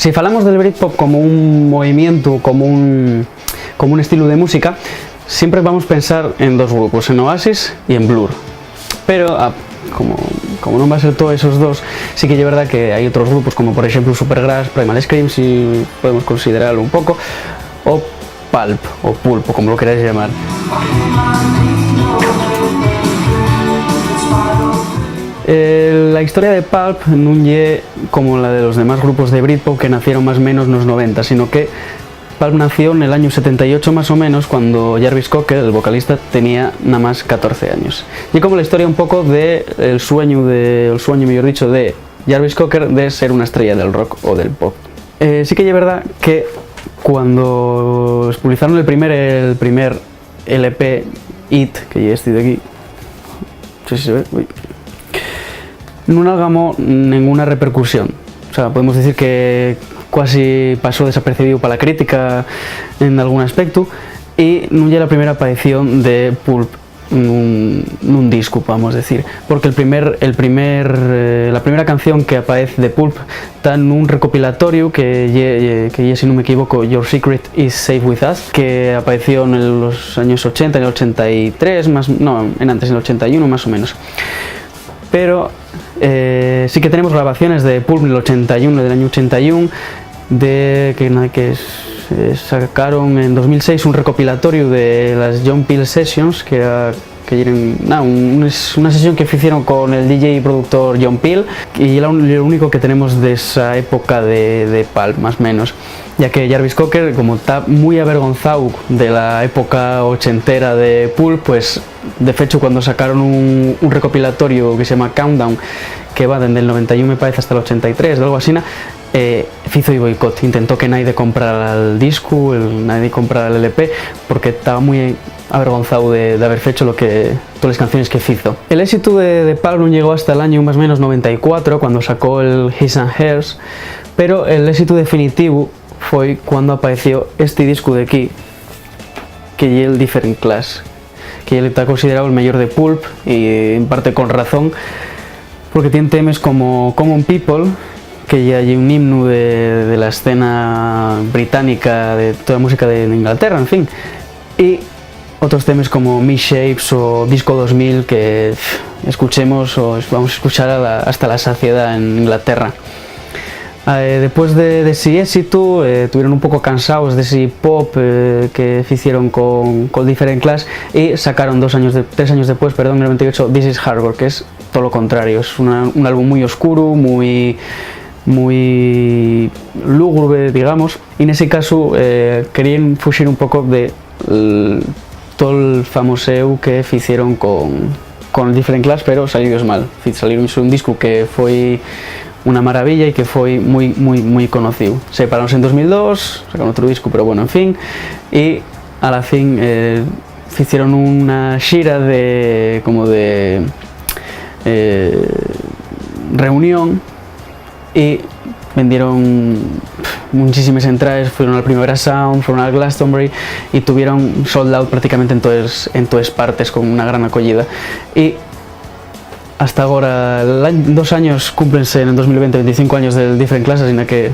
Si falamos del Britpop como un movimiento, como un estilo de música, siempre vamos a pensar en dos grupos, en Oasis y en Blur. Pero como non va a ser todos esos dos, sí que é verdad que hai outros grupos como por exemplo Supergrass, Primal Scream, si podemos considerarlo un pouco, o Pulp, o Pulpo, como lo queráis llamar. La historia de Pulp non é como la de los demás grupos de Britpop que nacieron más o menos nos 90, sino que Pulp nació en el año 78 más o menos, cuando Jarvis Cocker, el vocalista, tenía nada más 14 años. Y como la historia un poco el sueño mejor dicho, de Jarvis Cocker de ser una estrella del rock o del pop. Sí que es verdad que cuando publicaron el primer LP It, que es este de aquí, no sé si se ve, no algamó ninguna repercusión. O sea, podemos decir que casi pasó desapercibido para la crítica en algún aspecto, y no ya la primera aparición de Pulp en un disco, vamos a decir, porque la primera canción que aparece de Pulp está en un recopilatorio que si no me equivoco, Your Secret is Safe With Us, que apareció en los años 80, en el 83, antes, en el 81 más o menos. Pero sí que tenemos grabaciones de Pulp del 81, del año 81, que sacaron en 2006 un recopilatorio de las John Peel Sessions, que era una sesión que hicieron con el DJ y productor John Peel, y era lo único que tenemos de esa época de Pulp, más o menos, ya que Jarvis Cocker, como está muy avergonzado de la época ochentera de Pulp, pues de hecho cuando sacaron un recopilatorio que se llama Countdown, que va desde el 91 me parece hasta el 83, de algo así, hizo el boicot, intentó que nadie comprara el disco, nadie comprara el LP, porque estaba muy avergonzado de haber hecho todas las canciones que hizo. El éxito de Pulp no llegó hasta el año más o menos 94, cuando sacó el His and Hers, pero el éxito definitivo fue cuando apareció este disco de aquí, que es el Different Class, que él está considerado el mejor de Pulp, y en parte con razón, porque tiene temas como Common People, que ya hay un himno de la escena británica, de toda la música de Inglaterra, en fin, y otros temas como Misshapes o Disco 2000, que escuchemos o vamos a escuchar hasta la saciedad en Inglaterra. Después de ese éxito, estuvieron un poco cansados de ese pop que hicieron con Different Class, y sacaron 3 años después, en el 98, This Is Hardcore, que es todo lo contrario, es un álbum muy oscuro, muy lúgubre, digamos, y en ese caso querían fugir un poco de todo el famoseo que hicieron con Different Class, pero salió mal. Salieron un disco que fue una maravilla y que fue muy conocido. Se separaron en 2002, sacaron otro disco, pero bueno, en fin, y a la fin hicieron una gira de reunión, y vendieron muchísimas entradas, fueron al Primavera Sound, fueron al Glastonbury, y tuvieron sold out prácticamente en todas partes, con una gran acogida. Y hasta ahora, 2 años cúmplense en el 2020, 25 años del Different Class, así que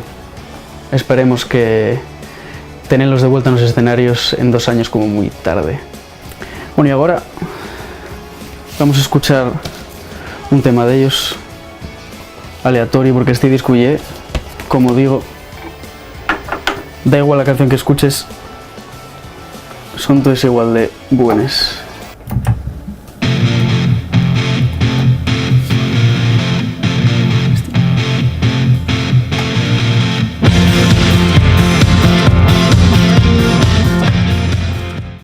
esperemos que tenerlos de vuelta en los escenarios en 2 años como muy tarde. Bueno, y ahora vamos a escuchar un tema de ellos, aleatorio, porque este disco como digo, da igual la canción que escuches, son todas igual de buenas.